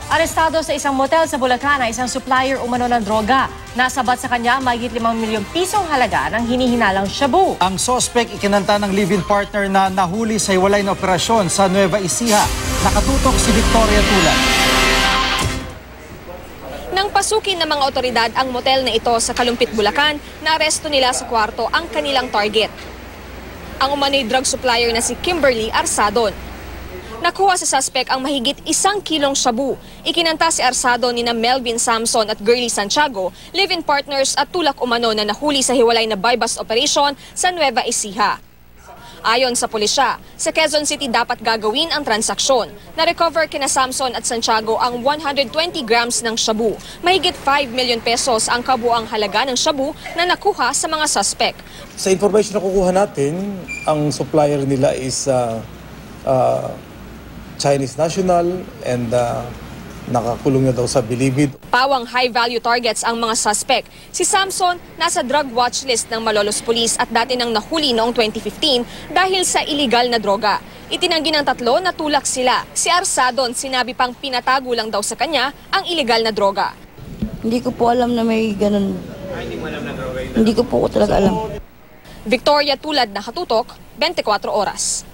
Arestado sa isang motel sa Bulacan ang isang supplier umano ng droga. Nasabat sa kanya mahigit 5 milyong pisong halaga ng hinihinalang shabu. Ang sospek ikinanta ng live-in partner na nahuli sa hiwalay na operasyon sa Nueva Ecija. Nakatutok si Victoria Tulad. Nang pasukin ng mga otoridad ang motel na ito sa Kalumpit, Bulacan, naaresto nila sa kwarto ang kanilang target. Ang umano'y drug supplier na si Kimberly Arsadon. Nakuha sa suspect ang mahigit 1 kilong shabu. Ikinanta si Arsado ni na Melvin Samson at Girly Santiago, live-in partners at tulak umano na nahuli sa hiwalay na buy-bust operation sa Nueva Ecija. Ayon sa pulisya, sa Quezon City dapat gagawin ang transaksyon. Na-recover kina Samson at Santiago ang 120 grams ng shabu. Mahigit 5 million pesos ang kabuang halaga ng shabu na nakuha sa mga suspect. Sa information na kukuha natin, ang supplier nila is Chinese national and nakakulong na daw sa Bilibid. Pawang high-value targets ang mga suspect. Si Samson nasa drug watch list ng Malolos Police at dati nang nahuli noong 2015 dahil sa illegal na droga. Itinanggi ng tatlo na tulak sila. Si Arsadon sinabi pang pinatago lang daw sa kanya ang illegal na droga. Hindi ko po alam na may ganun. Hindi mo alam na droga yun? Hindi ko po talaga alam. Victoria Tulad, Nakatutok, 24 Oras.